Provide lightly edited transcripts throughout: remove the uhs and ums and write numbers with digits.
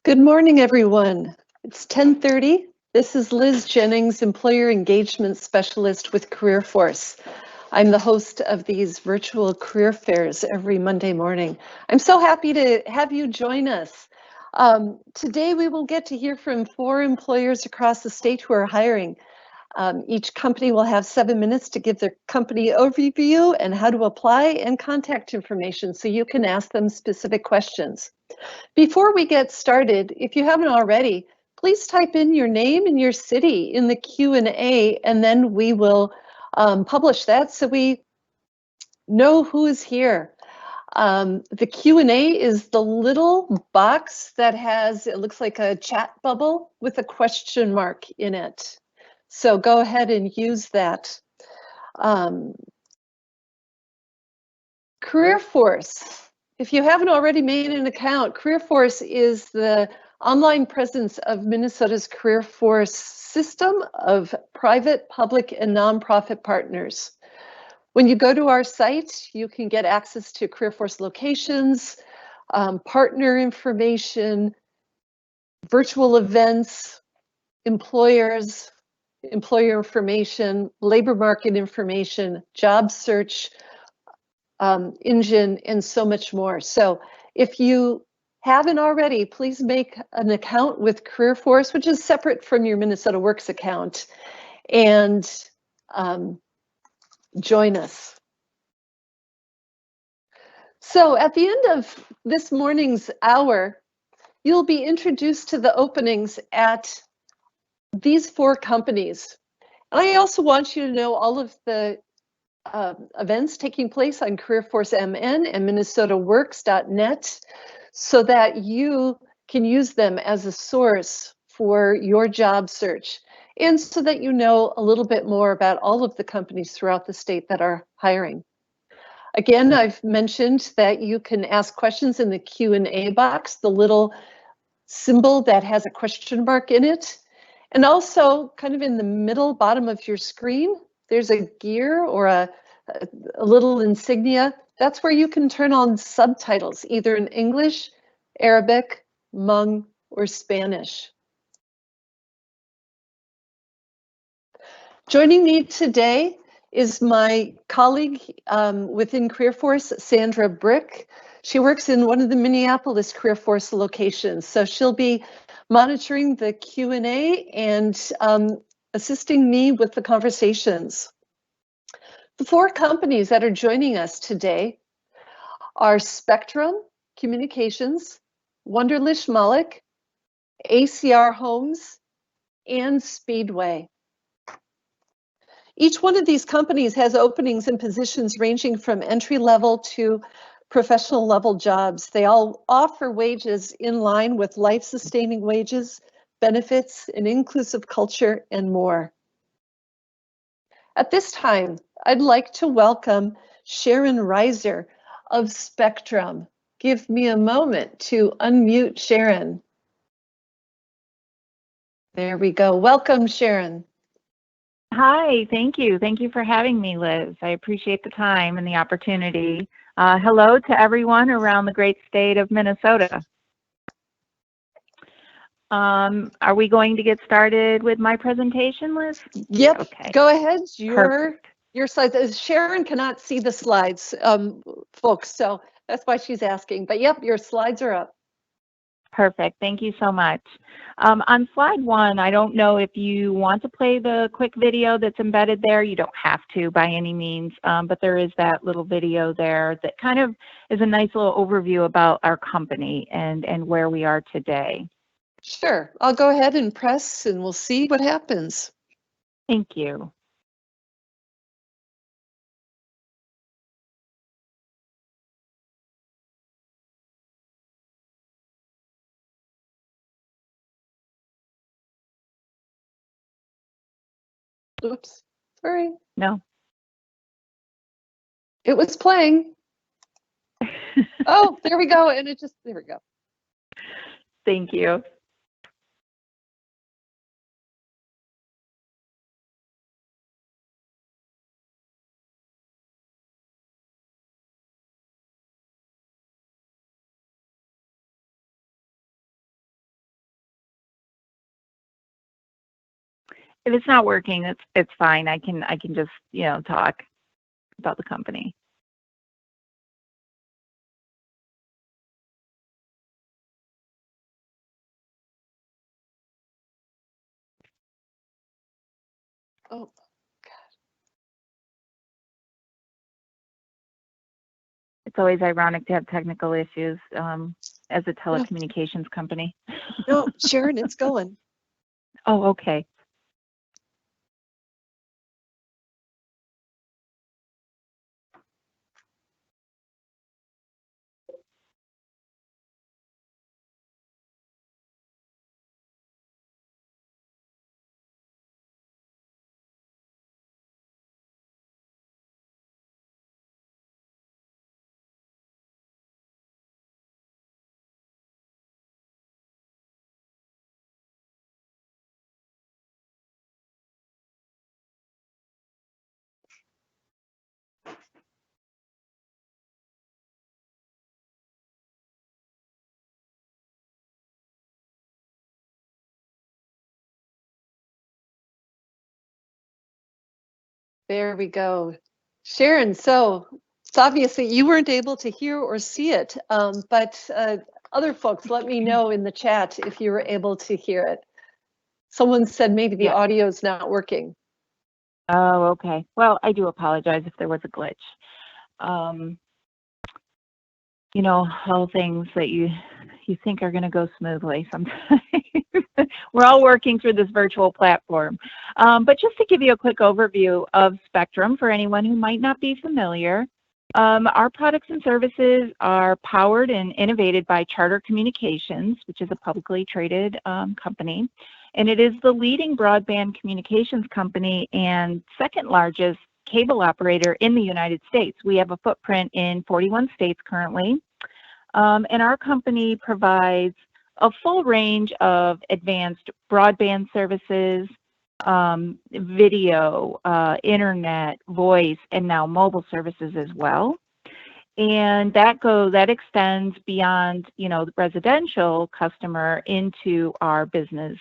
Good morning, everyone. It's 10:30. This is Liz Jennings, Employer Engagement Specialist with CareerForce. I'm the host of these virtual career fairs every Monday morning. I'm so happy to have you join us. Today, we will get to hear from 4 employers across the state who are hiring. Each company will have 7 minutes to give their company overview and how to apply and contact information so you can ask them specific questions. Before we get started, if you haven't already, please type in your name and your city in the Q&A, and then we will publish that so we know who is here. The Q&A is the little box that has, it looks like a chat bubble with a question mark in it. So go ahead and use that. CareerForce. If you haven't already made an account, CareerForce is the online presence of Minnesota's CareerForce system of private, public, and nonprofit partners. When you go to our site, you can get access to CareerForce locations, partner information, virtual events, employers, employer information, labor market information, job search, engine, and so much more. So if you haven't already, please make an account with CareerForce, which is separate from your Minnesota Works account, and join us. So at the end of this morning's hour, you'll be introduced to the openings at these 4 companies. And I also want you to know all of the events taking place on CareerForce MN and MinnesotaWorks.net so that you can use them as a source for your job search and so that you know a little bit more about all of the companies throughout the state that are hiring. Again, I've mentioned that you can ask questions in the Q&A box, the little symbol that has a question mark in it. And also kind of in the middle bottom of your screen, there's a gear or a little insignia. That's where you can turn on subtitles, either in English, Arabic, Hmong, or Spanish. Joining me today is my colleague within CareerForce, Sandra Brick. She works in one of the Minneapolis CareerForce locations, so she'll be monitoring the Q&A and assisting me with the conversations. The 4 companies that are joining us today are Spectrum Communications, Wunderlich-Malec, ACR Homes, and Speedway. Each one of these companies has openings and positions ranging from entry level to professional level jobs. They all offer wages in line with life-sustaining wages, benefits, an inclusive culture, and more. At this time, I'd like to welcome Sharon Reiser of Spectrum. Give me a moment to unmute Sharon. There we go. Welcome, Sharon. Hi, thank you. Thank you for having me, Liz. I appreciate the time and the opportunity. Hello to everyone around the great state of Minnesota. Are we going to get started with my presentation, Liz? Yep, okay. Go ahead. Your slides. Sharon cannot see the slides, folks, so that's why she's asking. But yep, your slides are up. Perfect. Thank you so much. On slide 1, I don't know if you want to play the quick video that's embedded there. You don't have to by any means, but there is that little video there that kind of is a nice little overview about our company and where we are today. Sure. I'll go ahead and press and we'll see what happens. Thank you. Oops, sorry. No. It was playing. Oh, there we go. And there we go. Thank you. If it's not working, it's fine. I can just, talk about the company. Oh, It's always ironic to have technical issues as a telecommunications company. no, Sharon, it's going. Oh, okay. There we go. Sharon, so it's obviously you weren't able to hear or see it, but other folks, let me know in the chat if you were able to hear it. Someone said maybe the audio is not working. Oh, okay. Well, I do apologize if there was a glitch. All things that you think are going to go smoothly sometimes. We're all working through this virtual platform. But just to give you a quick overview of Spectrum for anyone who might not be familiar, our products and services are powered and innovated by Charter Communications, which is a publicly traded company. And it is the leading broadband communications company and second largest cable operator in the United States. We have a footprint in 41 states currently. And our company provides a full range of advanced broadband services, video, internet, voice, and now mobile services as well. And that extends beyond, the residential customer into our business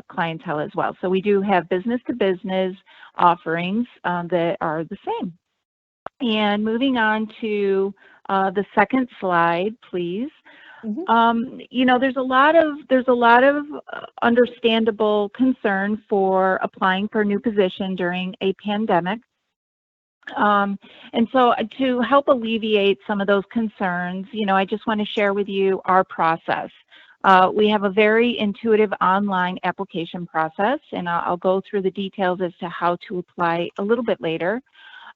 clientele as well. So we do have business to business offerings that are the same. And moving on to the second slide, please. There's a lot of understandable concern for applying for a new position during a pandemic. And so to help alleviate some of those concerns, I just want to share with you our process. We have a very intuitive online application process, and I'll go through the details as to how to apply a little bit later.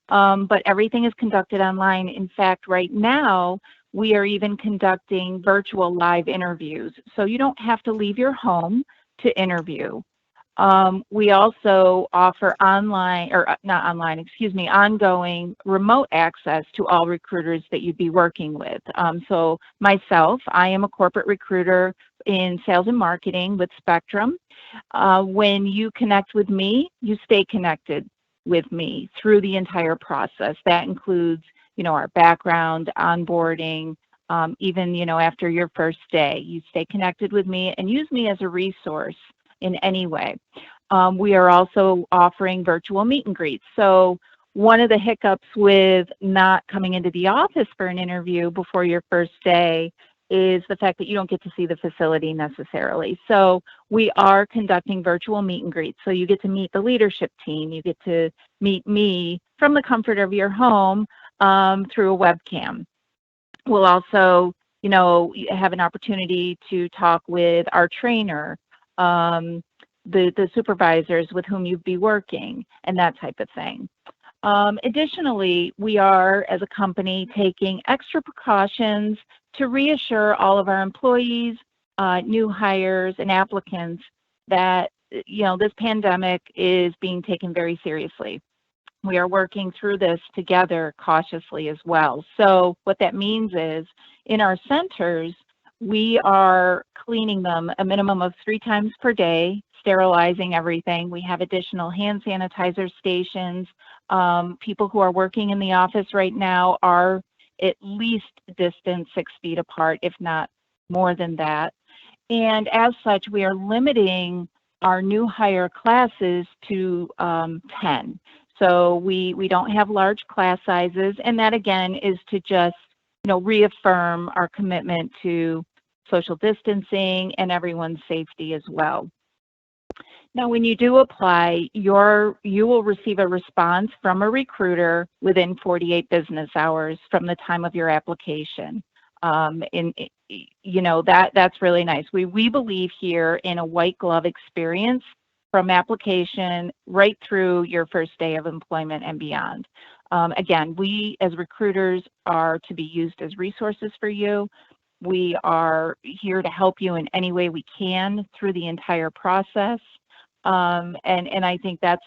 But everything is conducted online. In fact, right now, we are even conducting virtual live interviews. So you don't have to leave your home to interview. We also offer ongoing remote access to all recruiters that you'd be working with. So myself, I am a corporate recruiter in sales and marketing with Spectrum. When you connect with me, you stay connected with me through the entire process. That includes, our background, onboarding, even, after your first day, you stay connected with me and use me as a resource in any way. We are also offering virtual meet and greets. So one of the hiccups with not coming into the office for an interview before your first day is the fact that you don't get to see the facility necessarily. So we are conducting virtual meet and greets. So you get to meet the leadership team. You get to meet me from the comfort of your home through a webcam. We'll also, have an opportunity to talk with our trainer, the supervisors with whom you'd be working, and that type of thing. Additionally, we are, as a company, taking extra precautions to reassure all of our employees, new hires, and applicants that, this pandemic is being taken very seriously. We are working through this together cautiously as well. So what that means is, in our centers, we are cleaning them a minimum of 3 times per day, sterilizing everything. We have additional hand sanitizer stations. People who are working in the office right now are at least distanced 6 feet apart, if not more than that. And as such, we are limiting our new hire classes to 10. So we don't have large class sizes, and that again is to just reaffirm our commitment to social distancing and everyone's safety as well. Now, when you do apply, you will receive a response from a recruiter within 48 business hours from the time of your application. That's really nice. We believe here in a white glove experience from application right through your first day of employment and beyond. Again, we as recruiters are to be used as resources for you. We are here to help you in any way we can through the entire process. And I think that's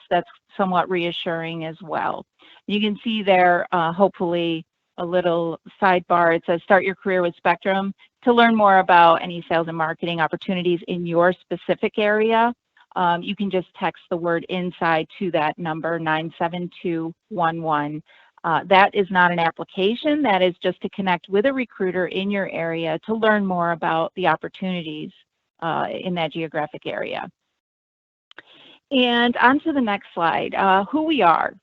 somewhat reassuring as well. You can see there, hopefully, a little sidebar. It says, start your career with Spectrum. To learn more about any sales and marketing opportunities in your specific area, you can just text the word inside to that number, 97211. That is not an application. That is just to connect with a recruiter in your area to learn more about the opportunities in that geographic area. And on to the next slide, who we are.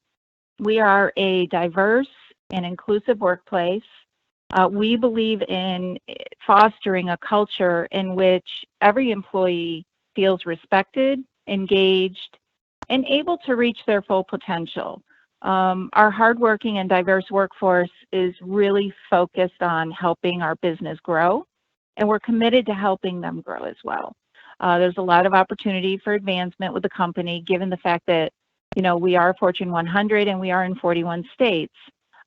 We are a diverse and inclusive workplace. We believe in fostering a culture in which every employee feels respected, engaged, and able to reach their full potential. Our hardworking and diverse workforce is really focused on helping our business grow, and we're committed to helping them grow as well. There's a lot of opportunity for advancement with the company, given the fact that, we are Fortune 100 and we are in 41 states.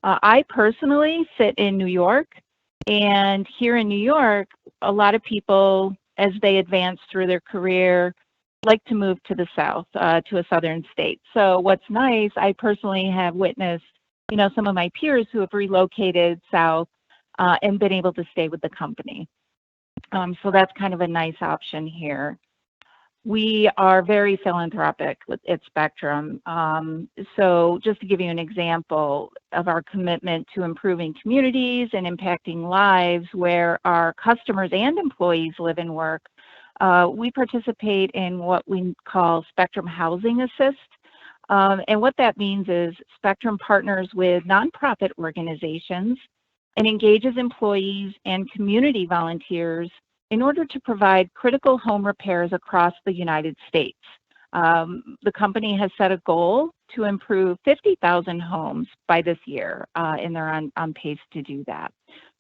I personally sit in New York, and here in New York, a lot of people, as they advance through their career, like to move to the south, to a southern state. So what's nice, I personally have witnessed, some of my peers who have relocated south and been able to stay with the company. So that's kind of a nice option here. We are very philanthropic at Spectrum. So just to give you an example of our commitment to improving communities and impacting lives where our customers and employees live and work, we participate in what we call Spectrum Housing Assist. And what that means is Spectrum partners with nonprofit organizations and engages employees and community volunteers in order to provide critical home repairs across the United States. The company has set a goal to improve 50,000 homes by this year, and they're on pace to do that.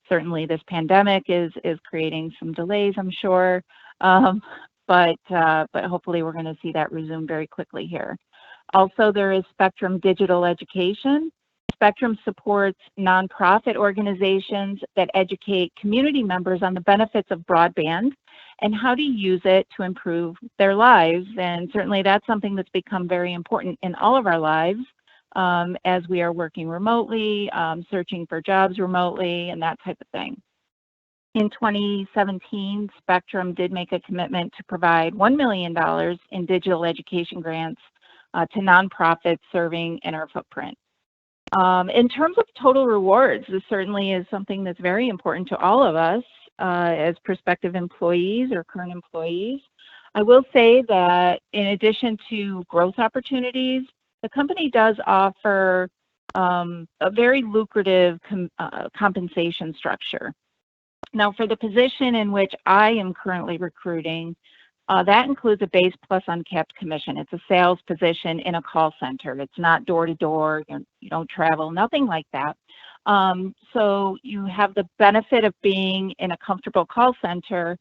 Certainly this pandemic is creating some delays, I'm sure, but hopefully we're going to see that resume very quickly here. Also, there is Spectrum Digital Education. Spectrum supports nonprofit organizations that educate community members on the benefits of broadband and how to use it to improve their lives. And certainly that's something that's become very important in all of our lives as we are working remotely, searching for jobs remotely, and that type of thing. In 2017, Spectrum did make a commitment to provide $1 million in digital education grants to nonprofits serving in our footprint. In terms of total rewards, this certainly is something that's very important to all of us as prospective employees or current employees. I will say that in addition to growth opportunities, the company does offer a very lucrative compensation structure. Now, for the position in which I am currently recruiting, that includes a base plus uncapped commission. It's a sales position in a call center. It's not door to door. You don't travel, nothing like that. So you have the benefit of being in a comfortable call center,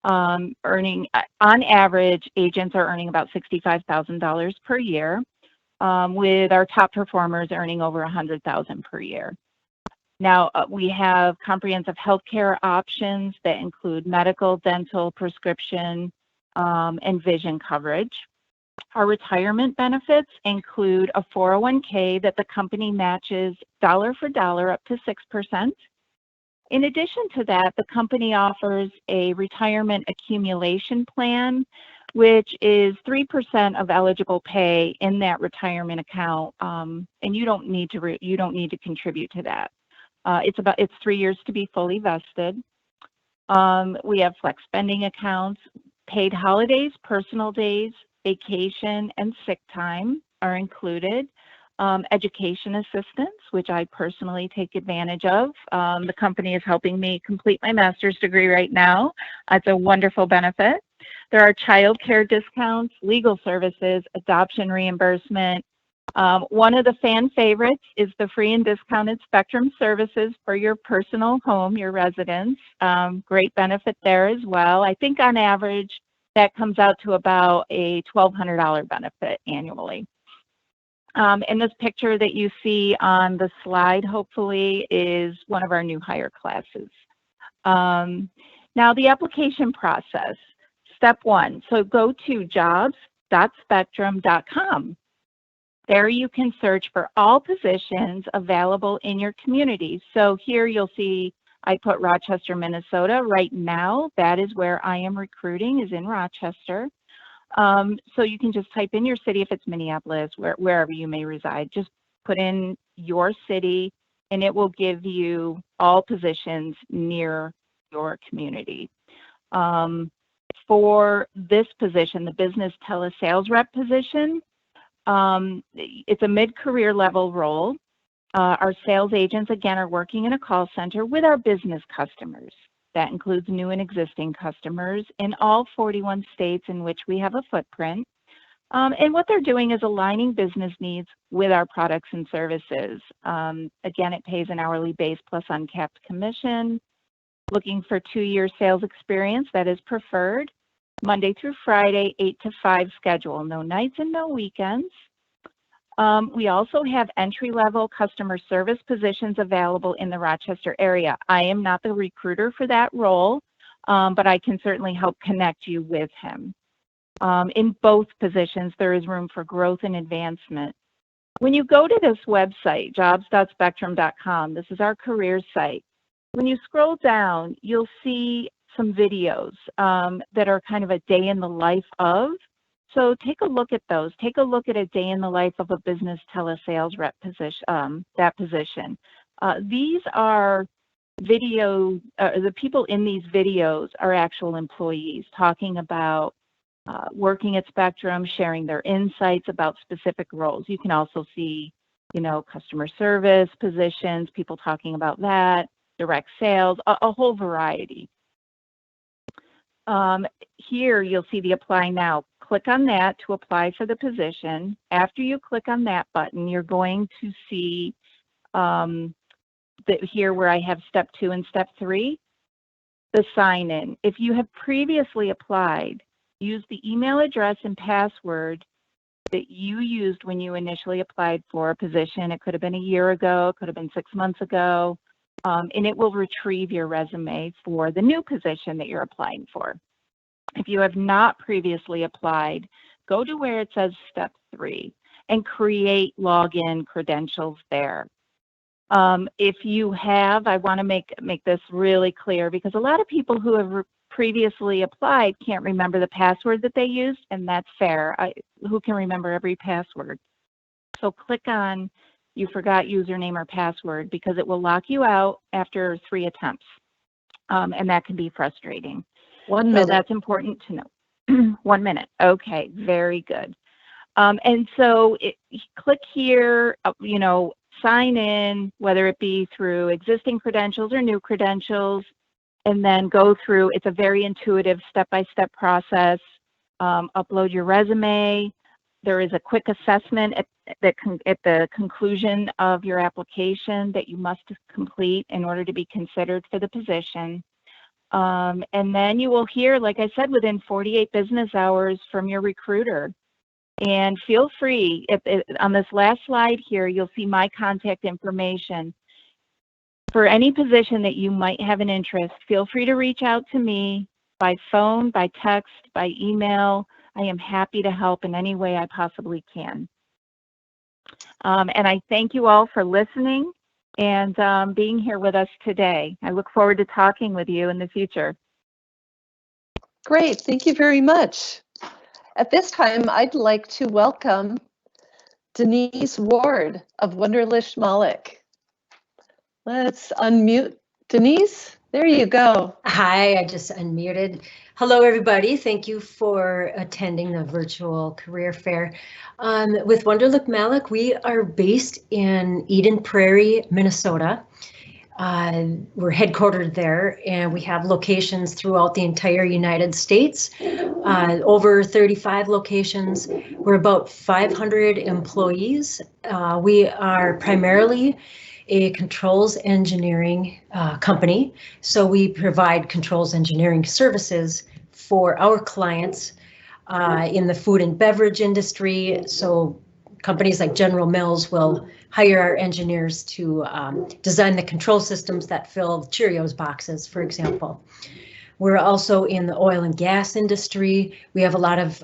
earning, on average, agents are earning about $65,000 per year, with our top performers earning over $100,000 per year. Now, we have comprehensive healthcare options that include medical, dental, prescription, and vision coverage. Our retirement benefits include a 401k that the company matches dollar for dollar up to 6%. In addition to that, the company offers a retirement accumulation plan, which is 3% of eligible pay in that retirement account, and you don't need to contribute to that. It's 3 years to be fully vested. We have flex spending accounts, paid holidays, personal days, vacation and sick time are included. Education assistance, which I personally take advantage of. The company is helping me complete my master's degree right now. It's a wonderful benefit. There are child care discounts, legal services, adoption reimbursement. One of the fan favorites is the free and discounted Spectrum services for your personal home, your residence. Great benefit there as well. I think on average, that comes out to about a $1,200 benefit annually. And this picture that you see on the slide, hopefully, is one of our new hire classes. Now, the application process, step one. So go to jobs.spectrum.com. There you can search for all positions available in your community. So here you'll see I put Rochester, Minnesota. Right now, that is where I am recruiting, is in Rochester. So you can just type in your city if it's Minneapolis, wherever you may reside. Just put in your city and it will give you all positions near your community. For this position, the business telesales rep position, it's a mid-career level role. Our sales agents, again, are working in a call center with our business customers. That includes new and existing customers in all 41 states in which we have a footprint. And what they're doing is aligning business needs with our products and services. Again, it pays an hourly base plus uncapped commission. Looking for 2-year sales experience, that is preferred. Monday through Friday, 8 to 5 schedule, no nights and no weekends. We also have entry-level customer service positions available in the Rochester area. I am not the recruiter for that role, but I can certainly help connect you with him. In both positions, there is room for growth and advancement. When you go to this website, jobs.spectrum.com, this is our career site. When you scroll down, you'll see some videos that are kind of a day in the life of. So take a look at those. Take a look at a day in the life of a business telesales rep position, that position. These are video, the people in these videos are actual employees talking about working at Spectrum, sharing their insights about specific roles. You can also see, you know, customer service positions, people talking about that, direct sales, a whole variety. Here you'll see the apply now. Click on that to apply for the position. After you click on that button, you're going to see here where I have step 2 and step 3, the sign in. If you have previously applied, use the email address and password that you used when you initially applied for a position. It could have been a year ago, it could have been 6 months ago, and it will retrieve your resume for the new position that you're applying for. If you have not previously applied, go to where it says step 3 and create login credentials there. If you have, I want to make this really clear because a lot of people who have previously applied can't remember the password that they used, and that's fair. Who can remember every password? So click on you forgot username or password because it will lock you out after 3 attempts, and that can be frustrating. 1 minute. So that's important to know. 1 minute. Okay, very good. And so click here, you know, sign in, whether it be through existing credentials or new credentials, and then go through. It's a very intuitive step-by-step process. Upload your resume. There is a quick assessment at the conclusion of your application that you must complete in order to be considered for the position. And then you will hear, like I said, within 48 business hours from your recruiter. And feel free, on this last slide here, you'll see my contact information. For any position that you might have an interest, feel free to reach out to me by phone, by text, by email. I am happy to help in any way I possibly can. And I thank you all for listening and being here with us today. I look forward to talking with you in the future. Great, thank you very much. At this time, I'd like to welcome Denise Ward of Wunderlich-Malec. Let's unmute Denise. There you go. Hi, I just unmuted. Hello, everybody. Thank you for attending the virtual career fair. With Wunderlich-Malec, we are based in Eden Prairie, Minnesota. We're headquartered there, and we have locations throughout the entire United States, over 35 locations. We're about 500 employees. We are primarily a controls engineering company. So we provide controls engineering services for our clients in the food and beverage industry. So companies like General Mills will hire our engineers to design the control systems that fill Cheerios boxes, for example. We're also in the oil and gas industry. We have a lot of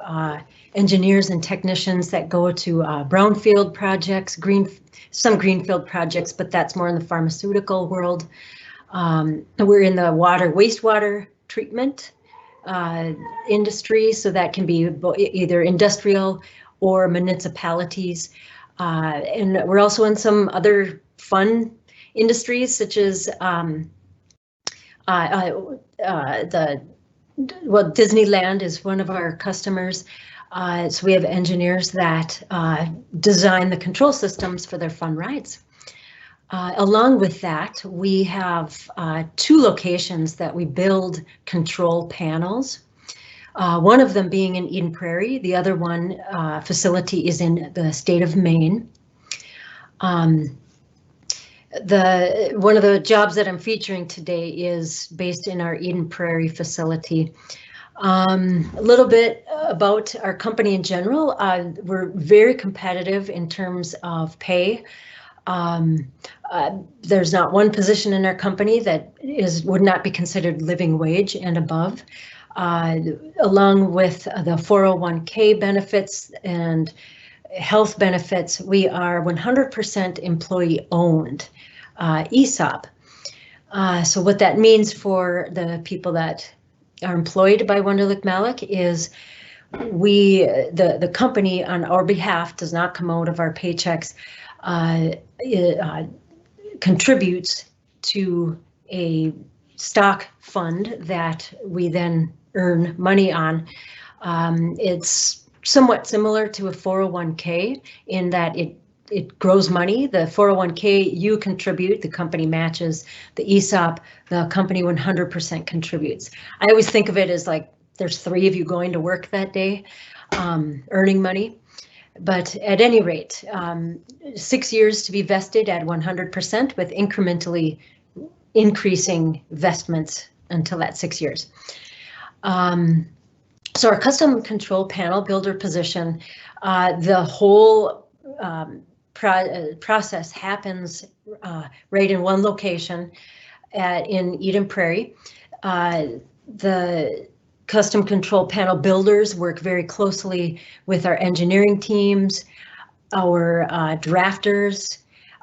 engineers and technicians that go to brownfield projects, some greenfield projects, but that's more in the pharmaceutical world. We're in the wastewater treatment industry, so that can be either industrial or municipalities. And we're also in some other fun industries, such as Disneyland is one of our customers. So we have engineers that design the control systems for their fun rides. Along with that, we have 2 locations that we build control panels. One of them being in Eden Prairie, the other one facility is in the state of Maine. One of the jobs that I'm featuring today is based in our Eden Prairie facility. A little bit about our company in general. We're very competitive in terms of pay. There's not one position in our company that would not be considered living wage and above. Along with the 401k benefits and health benefits, we are 100% employee owned ESOP. So what that means for the people that are employed by Wunderlich-Malec is the company on our behalf does not come out of our paychecks. It contributes to a stock fund that we then earn money on. It's somewhat similar to a 401k in that it grows money. The 401k you contribute, the company matches. The ESOP, the company 100% contributes. I always think of it as like there's 3 of you going to work that day, earning money. But at any rate, 6 years to be vested at 100% with incrementally increasing vestments until that 6 years. So our custom control panel builder position, the whole process happens right in one location in Eden Prairie. The custom control panel builders work very closely with our engineering teams, our drafters.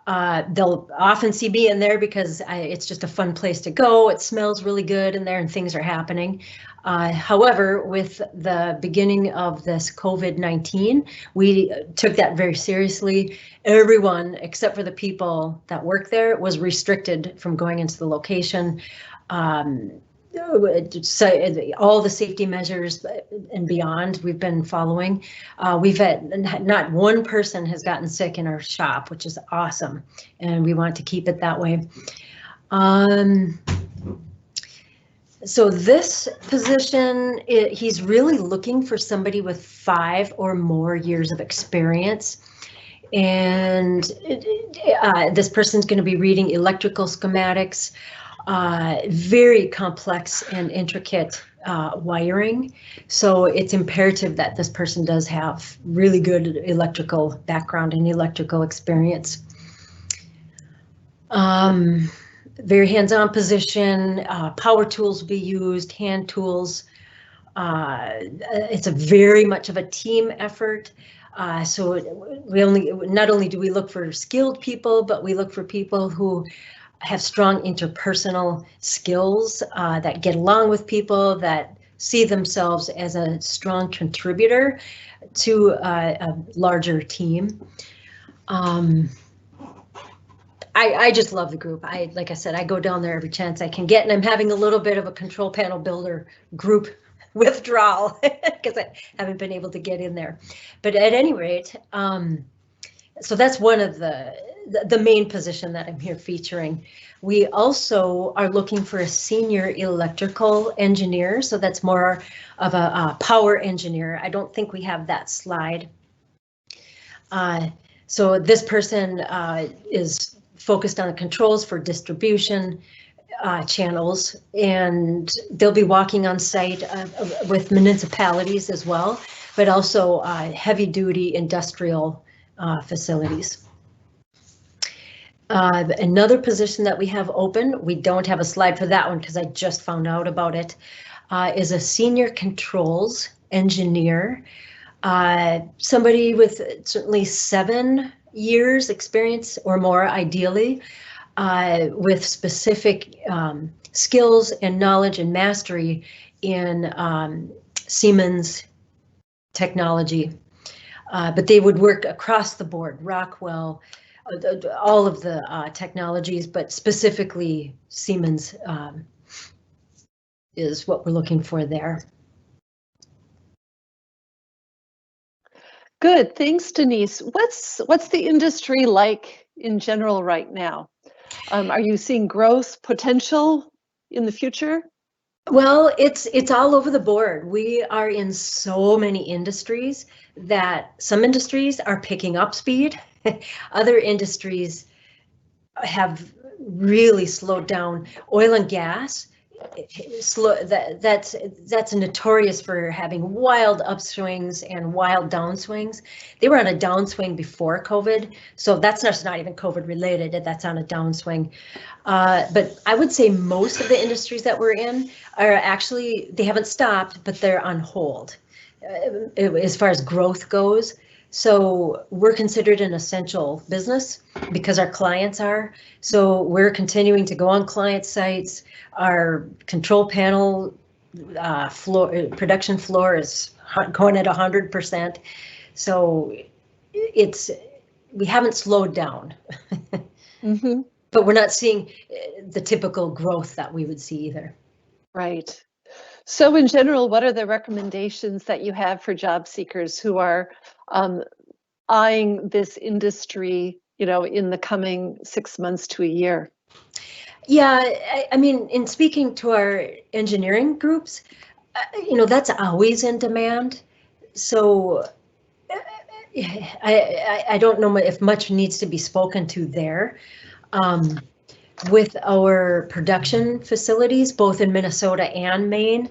They'll often see me in there because it's just a fun place to go. It smells really good in there and things are happening. However, with the beginning of this COVID-19, we took that very seriously. Everyone, except for the people that work there, was restricted from going into the location. So all the safety measures and beyond we've been following. We've had not one person has gotten sick in our shop, which is awesome, and we want to keep it that way. So this position, he's really looking for somebody with 5 or more years of experience. And this person's going to be reading electrical schematics, very complex and intricate wiring. So it's imperative that this person does have really good electrical background and electrical experience. Very hands-on position, power tools will be used, hand tools. It's a very much of a team effort. So not only do we look for skilled people, but we look for people who have strong interpersonal skills, that get along with people, that see themselves as a strong contributor to a larger team. I just love the group. Like I said, I go down there every chance I can get, and I'm having a little bit of a control panel builder group withdrawal because I haven't been able to get in there. But at any rate, so that's one of the main position that I'm here featuring. We also are looking for a senior electrical engineer, so that's more of a power engineer. I don't think we have that slide. So this person is focused on the controls for distribution channels, and they'll be walking on site with municipalities as well, but also heavy duty industrial facilities. Another position that we have open, we don't have a slide for that one because I just found out about it, is a senior controls engineer. Somebody with certainly 7 years experience or more, ideally, with specific skills and knowledge and mastery in Siemens technology. But they would work across the board, Rockwell, all of the technologies, but specifically Siemens is what we're looking for there. Good, thanks, Denise. What's the industry like in general right now? Are you seeing growth potential in the future? Well, it's all over the board. We are in so many industries that some industries are picking up speed. Other industries have really slowed down. Oil and gas, that's notorious for having wild upswings and wild downswings. They were on a downswing before COVID, so that's not even COVID related. That's on a downswing. But I would say most of the industries that we're in are actually, they haven't stopped, but they're on hold as far as growth goes. So we're considered an essential business because our clients are. So we're continuing to go on client sites. Our control panel production floor is going at 100%. So we haven't slowed down. Mm-hmm. But we're not seeing the typical growth that we would see either. Right. So in general, what are the recommendations that you have for job seekers who are eyeing this industry, in the coming 6 months to a year? Yeah, I mean, in speaking to our engineering groups, that's always in demand. So I don't know if much needs to be spoken to there. With our production facilities, both in Minnesota and Maine,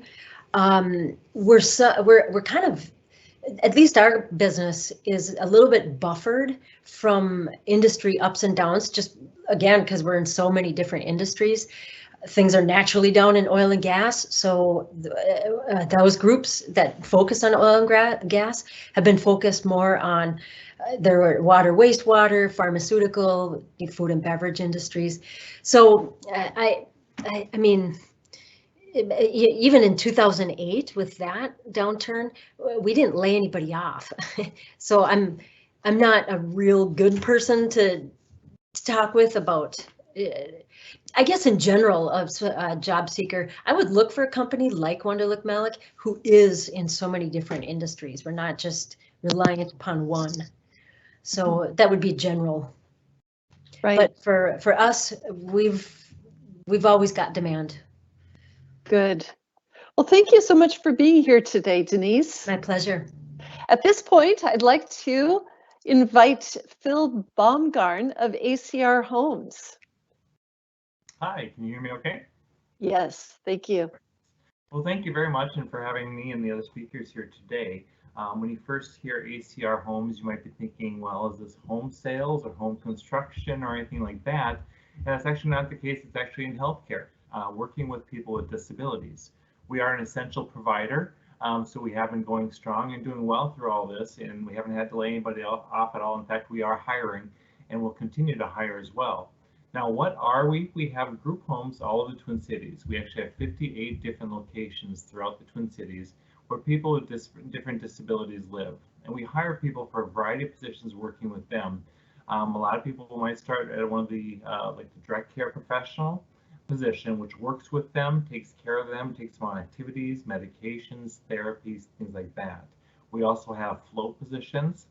we're kind of, at least our business is a little bit buffered from industry ups and downs, just again, because we're in so many different industries. Things are naturally down in oil and gas. So those groups that focus on oil and gas have been focused more on their water, wastewater, pharmaceutical, food and beverage industries. So I mean, even in 2008 with that downturn, we didn't lay anybody off. So I'm not a real good person to talk with about, I guess in general, of a job seeker. I would look for a company like Wunderlich-Malec who is in so many different industries. We're not just relying upon one. So that would be general. Right. But for us, we've always got demand. Good. Well, thank you so much for being here today, Denise. My pleasure. At this point, I'd like to invite Phil Baumgarn of ACR Homes. Hi, can you hear me okay? Yes, thank you. Well, thank you very much and for having me and the other speakers here today. When you first hear ACR Homes, you might be thinking, well, is this home sales or home construction or anything like that? And that's actually not the case. It's actually in healthcare, working with people with disabilities. We are an essential provider, so we have been going strong and doing well through all this, and we haven't had to lay anybody off at all. In fact, we are hiring and will continue to hire as well. Now, what are we? We have group homes all over the Twin Cities. We actually have 58 different locations throughout the Twin Cities where people with different disabilities live. And we hire people for a variety of positions working with them. A lot of people might start at one of the like the direct care professional position, which works with them, takes care of them, takes them on activities, medications, therapies, things like that. We also have float positions,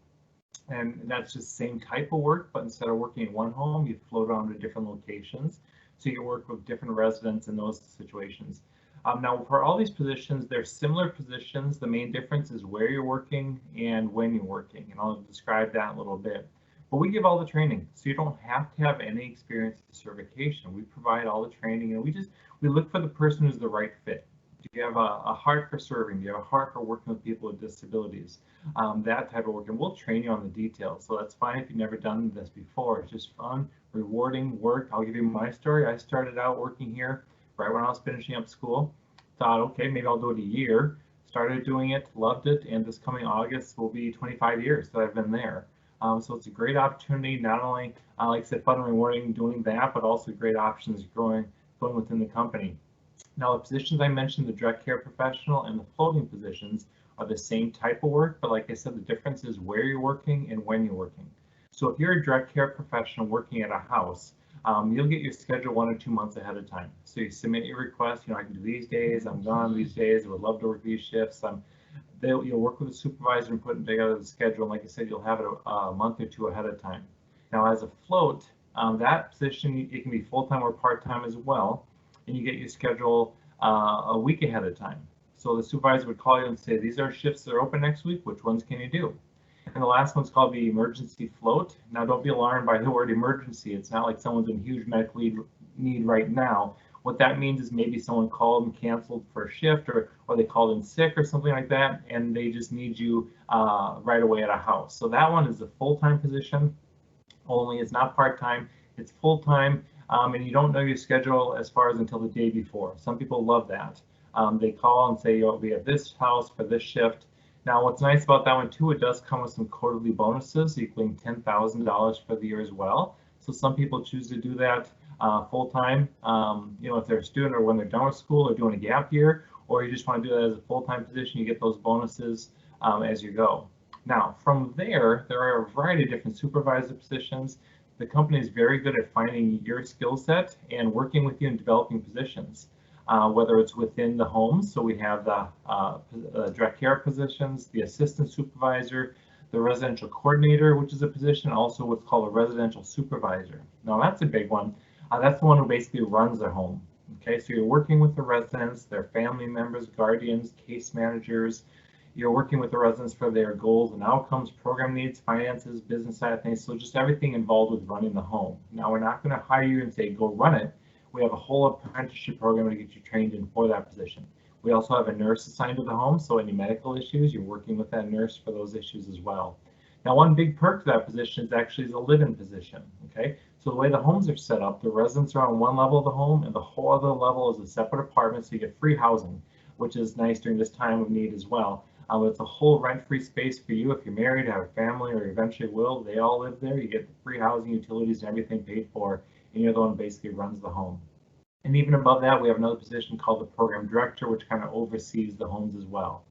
and that's just the same type of work, but instead of working in one home, you float around to different locations. So you can work with different residents in those situations. Now, for all these positions, they're similar positions. The main difference is where you're working and when you're working, and I'll describe that in a little bit. But we give all the training, so you don't have to have any experience or certification. We provide all the training, and we look for the person who's the right fit. Do you have a heart for serving? Do you have a heart for working with people with disabilities? That type of work, and we'll train you on the details. So that's fine if you've never done this before. It's just fun, rewarding work. I'll give you my story. I started out working here right when I was finishing up school. Thought, okay, maybe I'll do it a year. Started doing it, loved it, and this coming August will be 25 years that I've been there. So it's a great opportunity, not only, like I said, fun and rewarding doing that, but also great options going within the company. Now, the positions I mentioned, the direct care professional and the floating positions, are the same type of work, but like I said, the difference is where you're working and when you're working. So if you're a direct care professional working at a house, you'll get your schedule 1 or 2 months ahead of time. So you submit your request, I can do these days, I'm gone these days, I would love to work these shifts. You'll work with a supervisor and put together the schedule. And like I said, you'll have it a month or 2 ahead of time. Now, as a float, that position, it can be full-time or part-time as well. And you get your schedule a week ahead of time. So the supervisor would call you and say, these are shifts that are open next week. Which ones can you do? And the last one's called the emergency float. Now, don't be alarmed by the word emergency. It's not like someone's in huge medical need right now. What that means is maybe someone called and canceled for a shift, or they called in sick or something like that, and they just need you right away at a house. So that one is a full-time position only. It's not part-time, it's full-time, and you don't know your schedule as far as until the day before. Some people love that. They call and say, we have this house for this shift. Now, what's nice about that one too, it does come with some quarterly bonuses equaling $10,000 for the year as well. So some people choose to do that full-time, if they're a student or when they're done with school or doing a gap year, or you just want to do that as a full-time position, you get those bonuses as you go. Now, from there are a variety of different supervisor positions. The company is very good at finding your skill set and working with you in developing positions. Whether it's within the homes, so we have the direct care positions, the assistant supervisor, the residential coordinator, which is a position, also what's called a residential supervisor. Now that's a big one. That's the one who basically runs their home. Okay, so you're working with the residents, their family members, guardians, case managers. You're working with the residents for their goals and outcomes, program needs, finances, business side of things. So just everything involved with running the home. Now we're not going to hire you and say, go run it. We have a whole apprenticeship program to get you trained in for that position. We also have a nurse assigned to the home, so any medical issues, you're working with that nurse for those issues as well. Now, one big perk to that position is actually a live-in position, okay? So the way the homes are set up, the residents are on one level of the home, and the whole other level is a separate apartment, so you get free housing, which is nice during this time of need as well. It's a whole rent-free space for you if you're married, have a family, or eventually will. They all live there. You get the free housing, utilities, and everything paid for, and you're the one who basically runs the home. And even above that, we have another position called the program director, which kind of oversees the homes as well.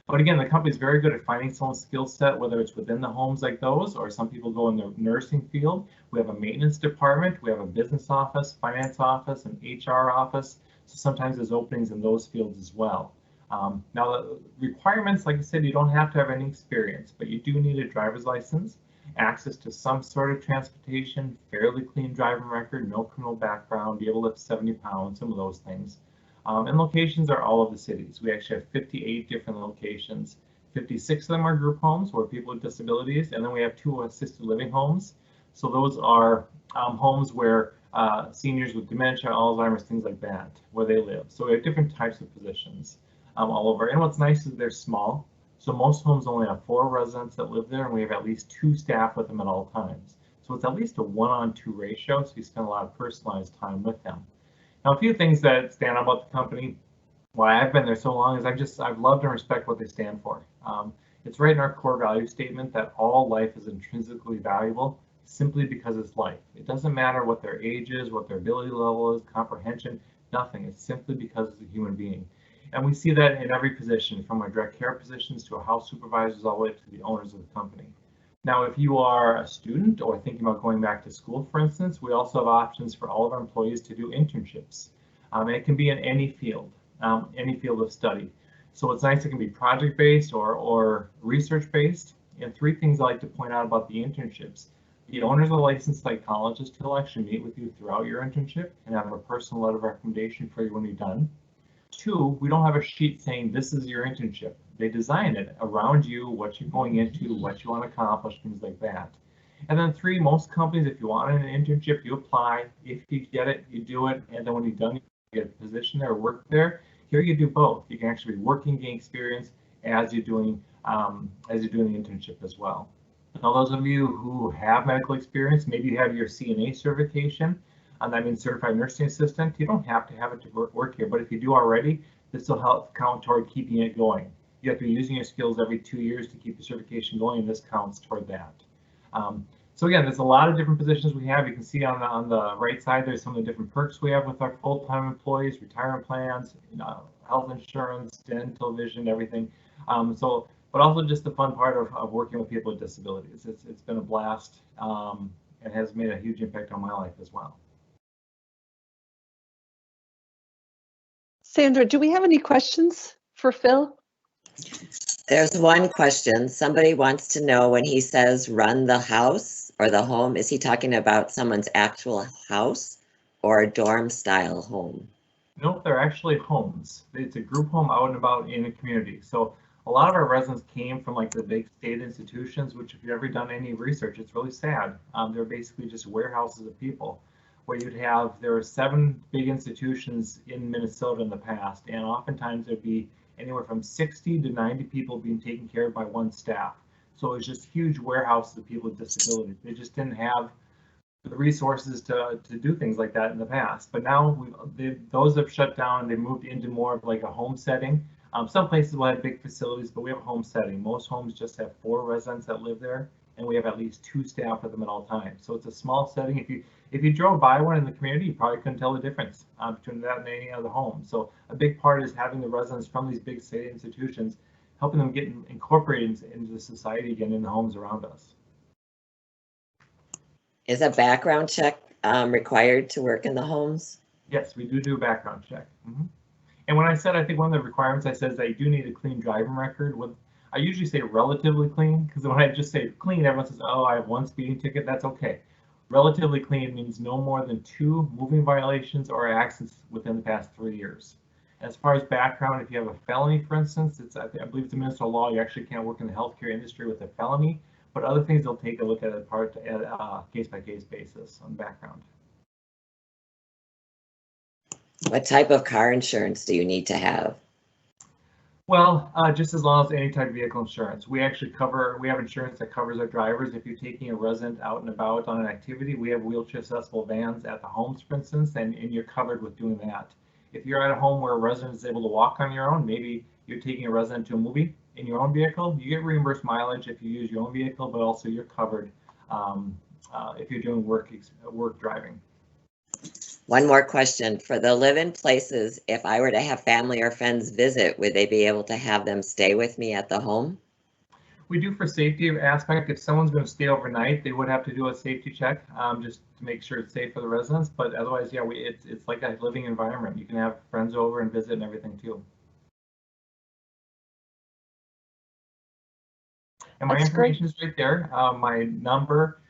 But again, the company is very good at finding someone's skill set, whether it's within the homes like those, or some people go in the nursing field. We have a maintenance department, we have a business office, finance office, and HR office. So sometimes there's openings in those fields as well. Now, the requirements, like I said, you don't have to have any experience, but you do need a driver's license, access to some sort of transportation, fairly clean driving record, no criminal background, be able to lift 70 pounds, some of those things. And locations are all of the cities. We actually have 58 different locations. 56 of them are group homes where people with disabilities, and then we have 2 assisted living homes. So those are homes where seniors with dementia, Alzheimer's, things like that, where they live. So we have different types of positions all over. And what's nice is they're small. So most homes only have 4 residents that live there, and we have at least 2 staff with them at all times. So it's at least a 1-on-2 ratio, so you spend a lot of personalized time with them. Now, a few things that stand out about the company, why I've been there so long, is I've loved and respect what they stand for. It's right in our core value statement that all life is intrinsically valuable simply because it's life. It doesn't matter what their age is, what their ability level is, comprehension, nothing. It's simply because it's a human being. And we see that in every position, from our direct care positions to our house supervisors all the way to the owners of the company. Now, if you are a student or thinking about going back to school, for instance, we also have options for all of our employees to do internships. And it can be in any field of study. So it's nice, it can be project-based or research-based. And three things I like to point out about the internships. The owners of the licensed psychologist will actually meet with you throughout your internship and have a personal letter of recommendation for you when you're done. Two, we don't have a sheet saying this is your internship. They design it around you, what you're going into, what you want to accomplish, things like that. And then three, most companies, if you want an internship, you apply. If you get it, you do it. And then when you're done, you get a position there, work there. Here you do both. You can actually be working, gain experience as you're doing the internship as well. Now, those of you who have medical experience, maybe you have your CNA certification, and that means certified nursing assistant. You don't have to have it to work here, but if you do already, this will help count toward keeping it going. You have to be using your skills every 2 years to keep the certification going, and this counts toward that. So again, there's a lot of different positions we have. You can see on the right side, there's some of the different perks we have with our full-time employees, retirement plans, health insurance, dental, vision, everything. But also just the fun part of working with people with disabilities. It's been a blast and has made a huge impact on my life as well. Sandra, do we have any questions for Phil? There's one question. Somebody wants to know, when he says run the house or the home, is he talking about someone's actual house or a dorm style home? Nope, they're actually homes. It's a group home out and about in a community. So a lot of our residents came from like the big state institutions, which if you've ever done any research, it's really sad. They're basically just warehouses of people, where there were 7 big institutions in Minnesota in the past, and oftentimes there'd be anywhere from 60 to 90 people being taken care of by one staff. So it was just huge warehouses of people with disabilities. They just didn't have the resources to do things like that in the past. But now those have shut down and they moved into more of like a home setting. Some places will have big facilities, but we have a home setting. Most homes just have 4 residents that live there, and we have at least 2 staff with them at all times. So it's a small setting. If you drove by one in the community, you probably couldn't tell the difference between that and any other home. So a big part is having the residents from these big state institutions, helping them get incorporated into the society again in the homes around us. Is a background check required to work in the homes? Yes, we do a background check. And when I said, I think one of the requirements I said is that you do need a clean driving record. I usually say relatively clean, because when I just say clean, everyone says, oh, I have 1 speeding ticket. That's okay. Relatively clean means no more than 2 moving violations or accidents within the past 3 years. As far as background, if you have a felony, for instance, I believe it's a Minnesota law, you actually can't work in the healthcare industry with a felony, but other things they'll take a look at a case-by-case basis on background. What type of car insurance do you need to have? Well, just as long as any type of vehicle insurance. We have insurance that covers our drivers. If you're taking a resident out and about on an activity, we have wheelchair accessible vans at the homes, for instance, and you're covered with doing that. If you're at a home where a resident is able to walk on your own, maybe you're taking a resident to a movie in your own vehicle, you get reimbursed mileage if you use your own vehicle, but also you're covered if you're doing work driving. One more question. For the live-in places, if I were to have family or friends visit, would they be able to have them stay with me at the home? We do for safety aspect. If someone's going to stay overnight, they would have to do a safety check just to make sure it's safe for the residents. But otherwise, yeah, it's like a living environment. You can have friends over and visit and everything too. And my information is right there. My number,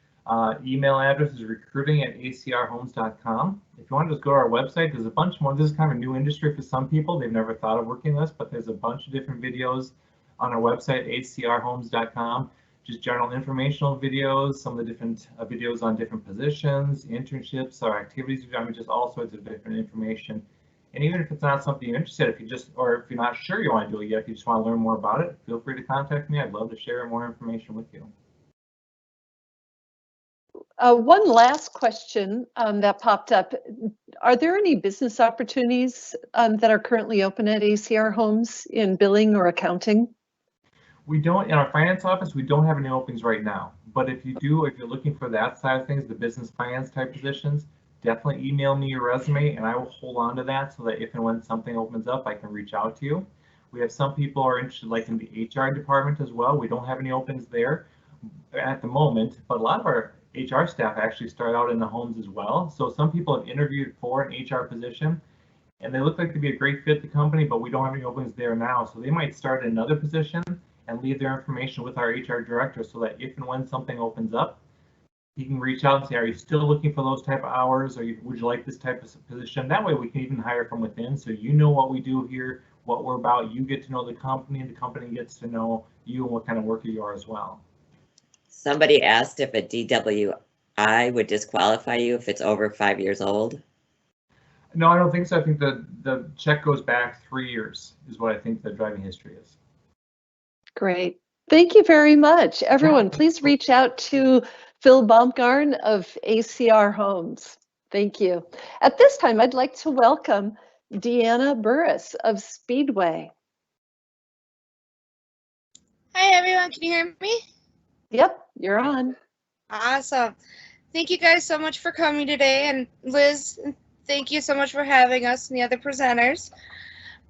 email address is recruiting@acrhomes.com. If you want to just go to our website, there's a bunch more. This is kind of a new industry for some people. They've never thought of working this, but there's a bunch of different videos on our website, acrhomes.com. Just general informational videos, some of the different videos on different positions, internships, our activities. I mean, just all sorts of different information. And even if it's not something you're interested in, if you're not sure you want to do it yet, if you just want to learn more about it, feel free to contact me. I'd love to share more information with you. One last question that popped up. Are there any business opportunities that are currently open at ACR Homes in billing or accounting? We don't, in our finance office, we don't have any openings right now. But if you do, if you're looking for that side of things, the business finance type positions, definitely email me your resume and I will hold on to that so that if and when something opens up, I can reach out to you. We have some people who are interested like in the HR department as well. We don't have any openings there, at the moment, but a lot of our HR staff actually start out in the homes as well. So some people have interviewed for an HR position and they look like to be a great fit at the company, but we don't have any openings there now. So they might start another position and leave their information with our HR director so that if and when something opens up, he can reach out and say, are you still looking for those type of hours? Or would you like this type of position? That way we can even hire from within. So you know what we do here, what we're about. You get to know the company and the company gets to know you and what kind of worker you are as well. Somebody asked if a DWI would disqualify you if it's over 5 years old. No, I don't think so. I think the check goes back 3 years is what I think the driving history is. Great. Thank you very much. Everyone, please reach out to Phil Baumgarn of ACR Homes. Thank you. At this time, I'd like to welcome Deanna Burris of Speedway. Hi everyone, can you hear me? Yep, you're on. Awesome. Thank you guys so much for coming today, and Liz, thank you so much for having us and the other presenters.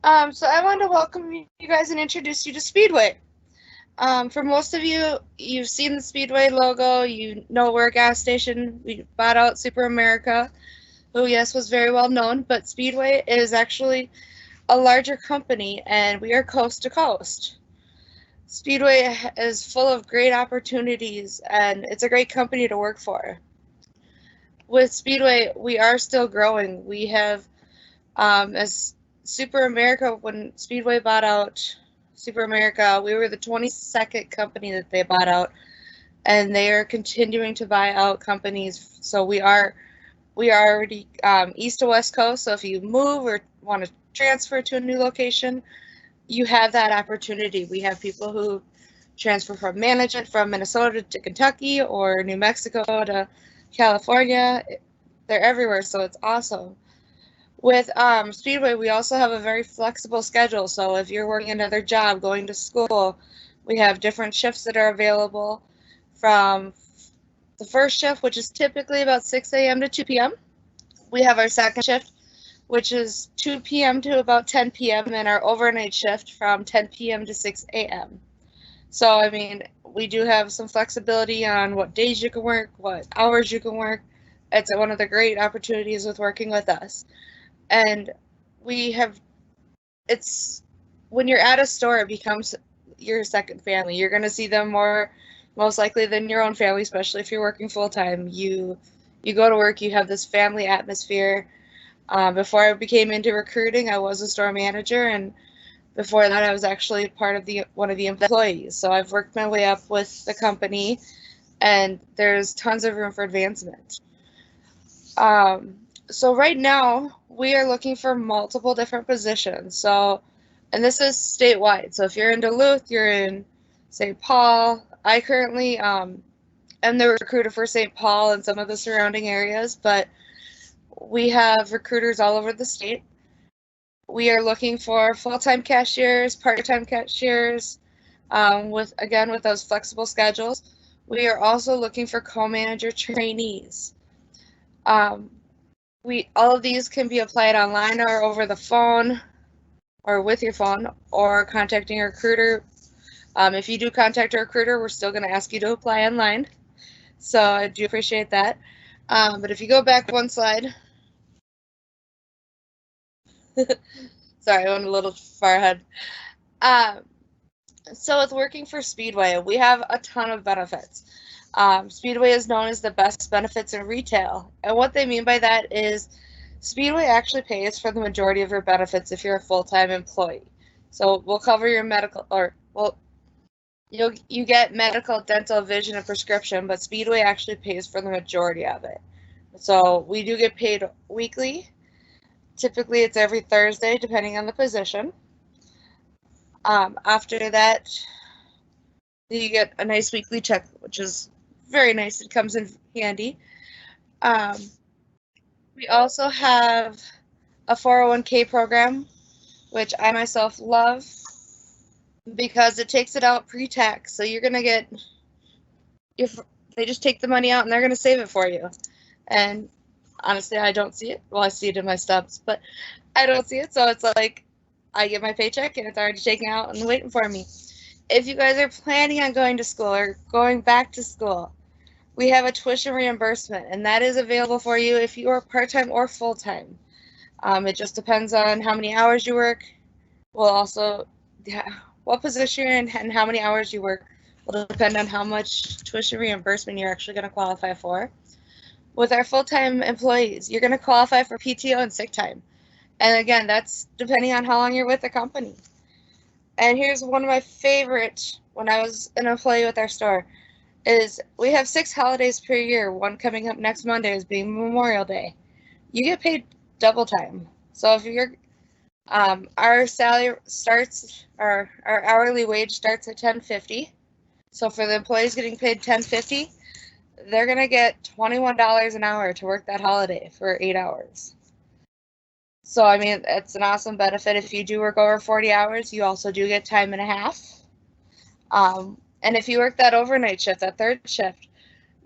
So I wanted to welcome you guys and introduce you to Speedway. For most of you, you've seen the Speedway logo, you know we're a gas station. We bought out Super America, who yes was very well known, but Speedway is actually a larger company and we are coast to coast. Speedway is full of great opportunities and it's a great company to work for. With Speedway, we are still growing. We have, as Super America, when Speedway bought out Super America, we were the 22nd company that they bought out, and they are continuing to buy out companies. So we are already east to west coast. So if you move or want to transfer to a new location, you have that opportunity. We have people who transfer from management from Minnesota to Kentucky or New Mexico to California. They're everywhere, so it's awesome. With Speedway, we also have a very flexible schedule. So if you're working another job, going to school, we have different shifts that are available, from the first shift, which is typically about 6 a.m. to 2 p.m. We have our second shift, which is 2 p.m. to about 10 p.m. and our overnight shift from 10 p.m. to 6 a.m. So, I mean, we do have some flexibility on what days you can work, what hours you can work. It's one of the great opportunities with working with us. And we have, it's, when you're at a store, it becomes your second family. You're going to see them more, most likely, than your own family, especially if you're working full-time. You go to work, you have this family atmosphere. Before I became into recruiting, I was a store manager, and before that, I was actually part of one of the employees. So I've worked my way up with the company, and there's tons of room for advancement. So right now, we are looking for multiple different positions. So, and this is statewide. So if you're in Duluth, you're in St. Paul. I currently am the recruiter for St. Paul and some of the surrounding areas, but we have recruiters all over the state. We are looking for full-time cashiers, part-time cashiers, with those flexible schedules. We are also looking for co-manager trainees. All of these can be applied online or over the phone or with your phone or contacting a recruiter. If you do contact a recruiter, we're still going to ask you to apply online. So I do appreciate that. But if you go back one slide. Sorry, I went a little far ahead. So with working for Speedway, we have a ton of benefits. Speedway is known as the best benefits in retail. And what they mean by that is Speedway actually pays for the majority of your benefits if you're a full-time employee. So we'll cover your medical, you get medical, dental, vision, and prescription, but Speedway actually pays for the majority of it. So we do get paid weekly. Typically, it's every Thursday, depending on the position. After that, you get a nice weekly check, which is very nice. It comes in handy. We also have a 401k program, which I myself love because it takes it out pre-tax. So you're going to get, they just take the money out and they're going to save it for you. And honestly, I don't see it. Well, I see it in my stubs, but I don't see it. So it's like I get my paycheck and it's already taken out and waiting for me. if you guys are planning on going to school or going back to school, we have a tuition reimbursement, and that is available for you if you are part-time or full-time. It just depends on how many hours you work. Will also, what position you're in and how many hours you work will depend on how much tuition reimbursement you're actually going to qualify for. With our full-time employees, you're going to qualify for PTO and sick time. And again, that's depending on how long you're with the company. And here's one of my favorite when I was an employee with our store is we have 6 holidays per year. One coming up next Monday is being Memorial Day. You get paid double time. So if you're our salary starts, our hourly wage starts at $10.50. So for the employees getting paid $10.50, they're gonna get $21 an hour to work that holiday for 8 hours. So I mean, it's an awesome benefit. If you do work over 40 hours, you also do get time and a half. And if you work that overnight shift, that third shift,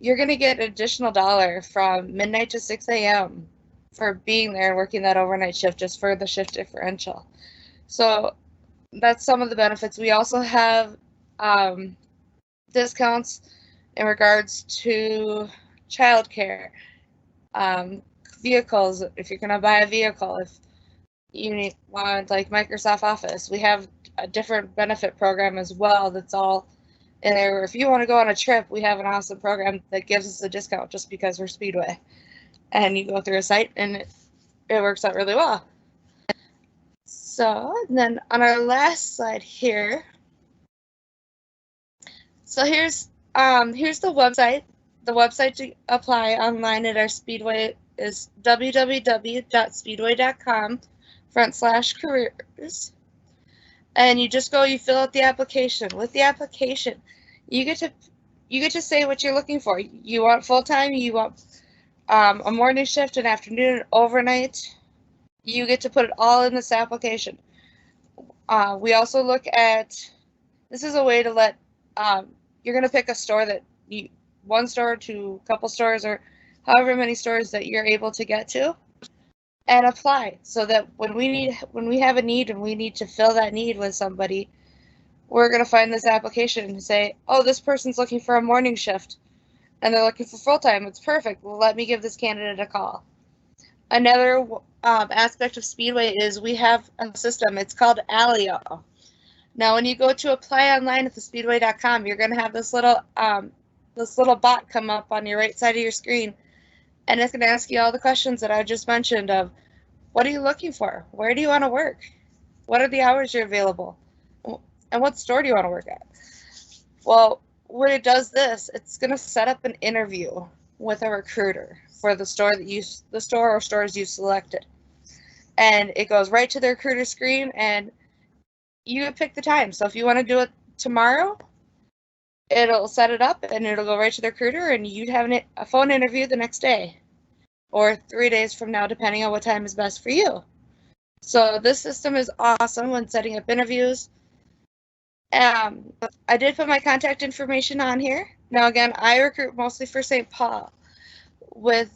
you're gonna get an additional dollar from midnight to 6 a.m. for being there and working that overnight shift just for the shift differential. So that's some of the benefits. We also have discounts in regards to childcare, vehicles. If you're gonna buy a vehicle, if you want like Microsoft Office, we have a different benefit program as well. That's all in there. If you want to go on a trip, we have an awesome program that gives us a discount just because we're Speedway. And you go through a site and it works out really well. So, and then on our last slide here, so here's the website. The website to apply online at our Speedway is www.speedway.com/careers. And you just go, you fill out the application. With the application, you get to say what you're looking for. You want full-time, you want a morning shift, an afternoon, overnight. You get to put it all in this application. We also look at, this is a way to let, you're going to pick a store that one store to a couple stores or however many stores that you're able to get to and apply, so that when we have a need and we need to fill that need with somebody, we're going to find this application and say, oh, this person's looking for a morning shift and they're looking for full-time. It's perfect. Well, let me give this candidate a call. Another aspect of Speedway is we have a system. It's called Alio. Now, when you go to apply online at thespeedway.com, you're going to have this little bot come up on your right side of your screen, and it's going to ask you all the questions that I just mentioned of what are you looking for? Where do you want to work? What are the hours you're available? And what store do you want to work at? Well, when it does this, it's going to set up an interview with a recruiter for the store or stores you selected. And it goes right to the recruiter screen and you pick the time. So if you want to do it tomorrow, it'll set it up and it'll go right to the recruiter and you'd have a phone interview the next day or 3 days from now, depending on what time is best for you. So this system is awesome when setting up interviews. I did put my contact information on here. Now, again, I recruit mostly for St. Paul, but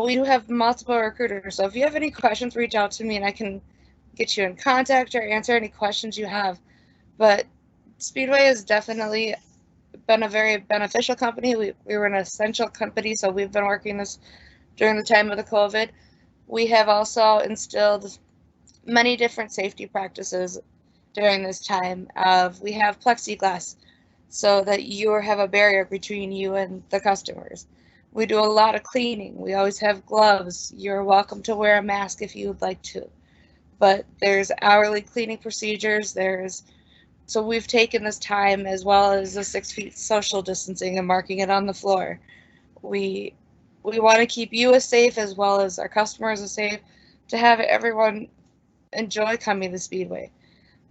we do have multiple recruiters. So if you have any questions, reach out to me and I can get you in contact or answer any questions you have. But Speedway has definitely been a very beneficial company. We were an essential company, so we've been working this during the time of the COVID. We have also instilled many different safety practices during this time. We have plexiglass so that you have a barrier between you and the customers. We do a lot of cleaning. We always have gloves. You're welcome to wear a mask if you would like to. But there's hourly cleaning procedures. So we've taken this time, as well as the 6 feet social distancing and marking it on the floor. We want to keep you as safe as well as our customers as safe, to have everyone enjoy coming to Speedway.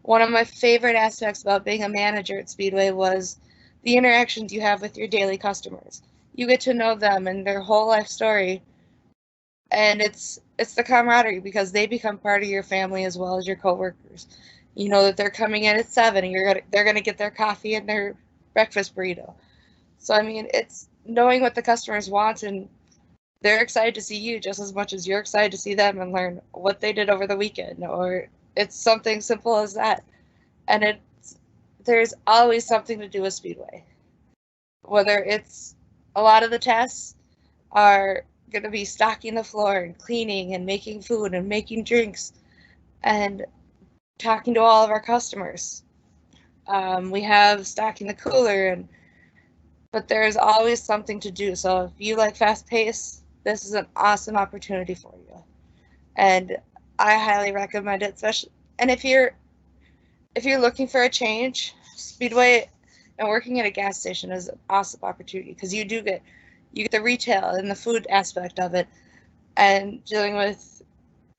One of my favorite aspects about being a manager at Speedway was the interactions you have with your daily customers. You get to know them and their whole life story, and it's the camaraderie, because they become part of your family as well as your coworkers. You know that they're coming in at 7 and they're gonna get their coffee and their breakfast burrito. So I mean, it's knowing what the customers want, and they're excited to see you just as much as you're excited to see them and learn what they did over the weekend, or it's something simple as that. And there's always something to do with Speedway. Whether it's a lot of the tasks are going to be stocking the floor and cleaning and making food and making drinks and talking to all of our customers. We have stocking the cooler, but there's always something to do. So if you like fast pace, this is an awesome opportunity for you. And I highly recommend it, especially, and if you're looking for a change, Speedway and working at a gas station is an awesome opportunity, because you get the retail and the food aspect of it, and dealing with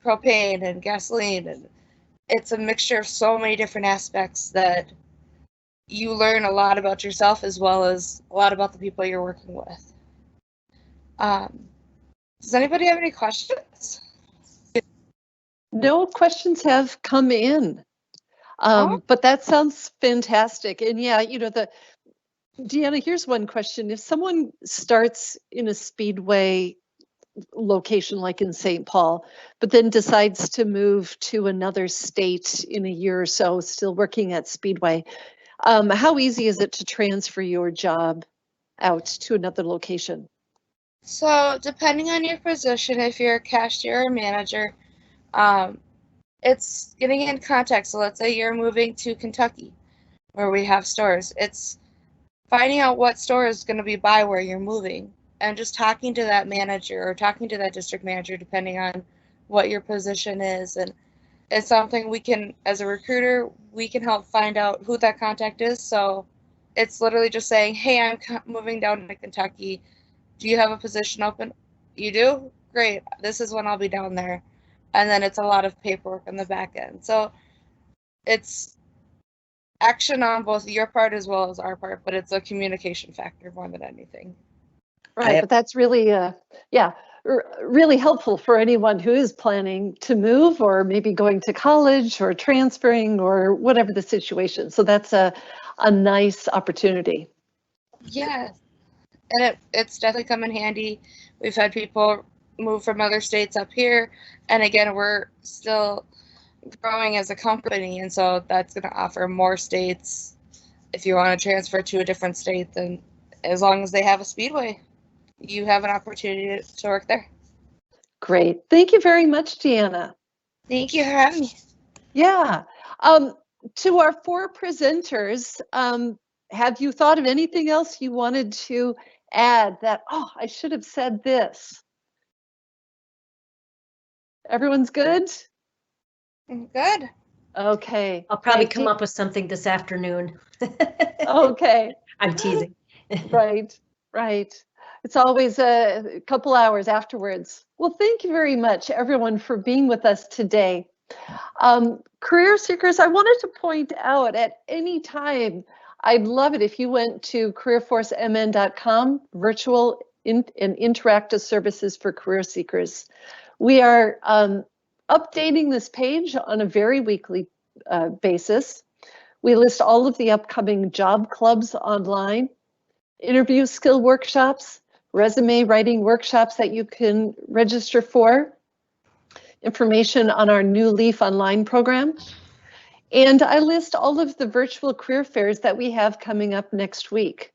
propane and gasoline, and it's a mixture of so many different aspects that you learn a lot about yourself as well as a lot about the people you're working with. Does anybody have any questions? No questions have come in, but that sounds fantastic. And yeah, Deanna, here's one question. If someone starts in a Speedway location like in St. Paul, but then decides to move to another state in a year or so, still working at Speedway, how easy is it to transfer your job out to another location? So depending on your position, if you're a cashier or manager, it's getting in contact. So let's say you're moving to Kentucky, where we have stores. It's finding out what store is going to be by where you're moving, and just talking to that manager or talking to that district manager, depending on what your position is. And it's something we can, as a recruiter, we can help find out who that contact is. So it's literally just saying, hey, I'm moving down to Kentucky. Do you have a position open? You do? Great. This is when I'll be down there. And then it's a lot of paperwork on the back end. So it's action on both your part as well as our part, but it's a communication factor more than anything. Right, but that's really, really helpful for anyone who is planning to move, or maybe going to college or transferring or whatever the situation. So that's a nice opportunity. Yes, and it's definitely come in handy. We've had people move from other states up here, and again, we're still growing as a company, and so that's going to offer more states. If you want to transfer to a different state, then as long as they have a Speedway, you have an opportunity to work there. Great. Thank you very much, Deanna. Thank you for having me. Yeah. To our 4 presenters, have you thought of anything else you wanted to add that, I should have said this? Everyone's good? Good. Okay. I'll probably come up with something this afternoon. Okay. I'm teasing. Right. It's always a couple hours afterwards. Well, thank you very much, everyone, for being with us today. Career seekers, I wanted to point out at any time, I'd love it if you went to careerforcemn.com, virtual and interactive services for career seekers. We are updating this page on a very weekly basis. We list all of the upcoming job clubs online, interview skill workshops, resume writing workshops that you can register for, information on our new Leaf Online program. And I list all of the virtual career fairs that we have coming up next week.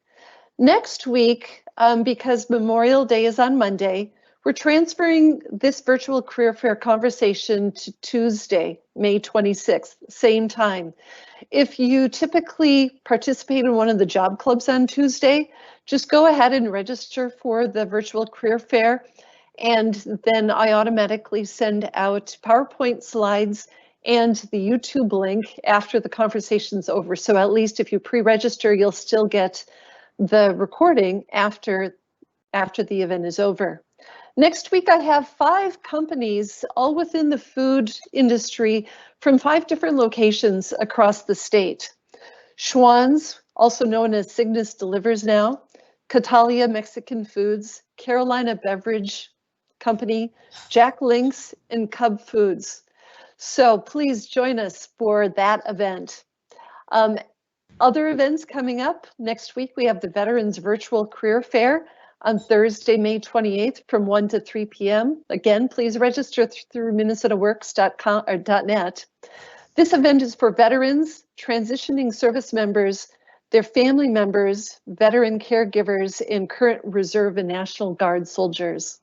Next week, because Memorial Day is on Monday, we're transferring this virtual career fair conversation to Tuesday, May 26th, same time. If you typically participate in one of the job clubs on Tuesday, just go ahead and register for the virtual career fair, and then I automatically send out PowerPoint slides and the YouTube link after the conversation's over. So at least if you pre-register, you'll still get the recording after the event is over. Next week, I have 5 companies, all within the food industry, from 5 different locations across the state. Schwann's, also known as Cygnus Delivers Now, Catalia Mexican Foods, Carolina Beverage Company, Jack Links, and Cub Foods. So please join us for that event. Other events coming up next week, we have the Veterans Virtual Career Fair on Thursday, May 28th from 1 to 3 p.m. Again, please register through minnesotaworks.com or .net. This event is for veterans, transitioning service members, their family members, veteran caregivers, and current Reserve and National Guard soldiers.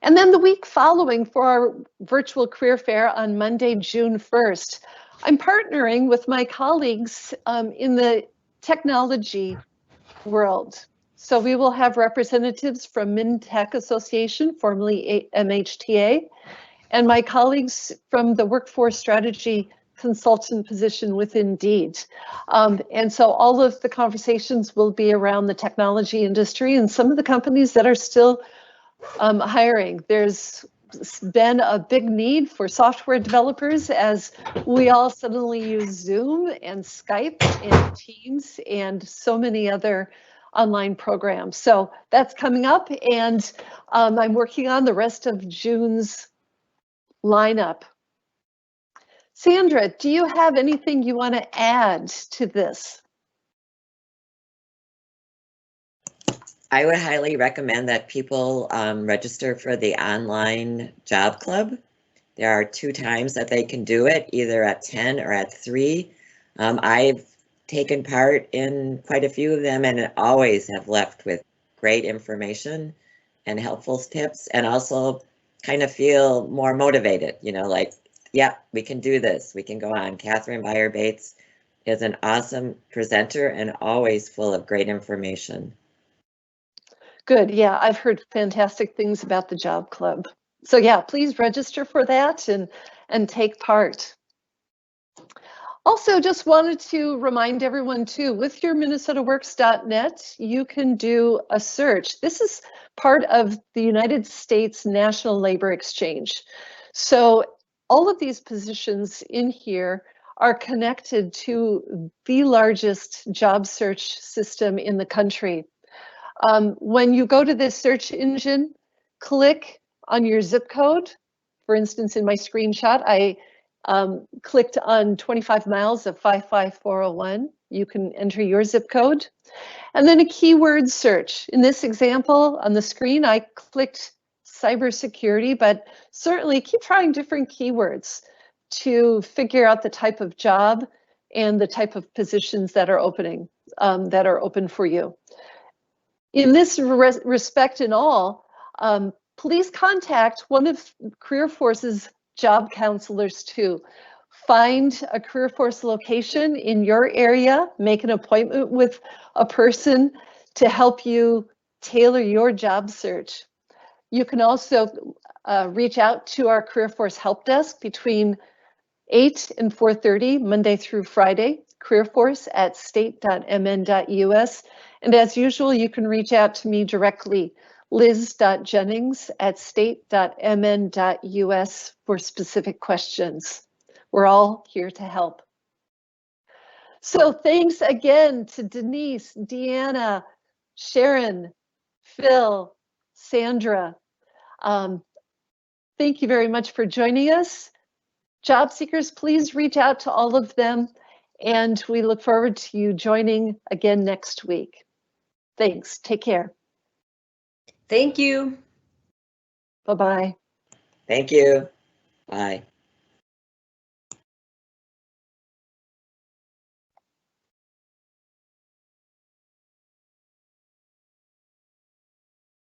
And then the week following for our virtual career fair on Monday, June 1st, I'm partnering with my colleagues in the technology world. So we will have representatives from MinTech Association, formerly MHTA, and my colleagues from the Workforce Strategy Consultant position with Indeed. And so all of the conversations will be around the technology industry and some of the companies that are still hiring. There's been a big need for software developers as we all suddenly use Zoom and Skype and Teams and so many other online programs. So that's coming up, and I'm working on the rest of June's lineup. Sandra, do you have anything you want to add to this? I would highly recommend that people register for the online job club. There are 2 times that they can do it, either at 10 or at 3. I've taken part in quite a few of them and always have left with great information and helpful tips, and also kind of feel more motivated, you know, like, yeah, we can do this, we can go on. Catherine Beyer-Bates is an awesome presenter and always full of great information. Good, yeah, I've heard fantastic things about the job club. So yeah, please register for that and take part. Also, just wanted to remind everyone too, with your minnesotaworks.net, you can do a search. This is part of the United States National Labor Exchange. So all of these positions in here are connected to the largest job search system in the country. When you go to this search engine, click on your zip code. For instance, in my screenshot, I clicked on 25 miles of 55401. You can enter your zip code. And then a keyword search. In this example on the screen, I clicked cybersecurity, but certainly keep trying different keywords to figure out the type of job and the type of positions that are open for you. In this respect and all, please contact one of CareerForce's job counselors too. Find a CareerForce location in your area, make an appointment with a person to help you tailor your job search. You can also reach out to our CareerForce help desk between 8 and 4:30, Monday through Friday, careerforce@state.mn.us. And as usual, you can reach out to me directly, liz.jennings@state.mn.us for specific questions. We're all here to help. So thanks again to Denise, Deanna, Sharon, Phil, Sandra. Thank you very much for joining us. Job seekers, please reach out to all of them, and we look forward to you joining again next week. Thanks. Take care. Thank you. Bye-bye. Thank you. Bye.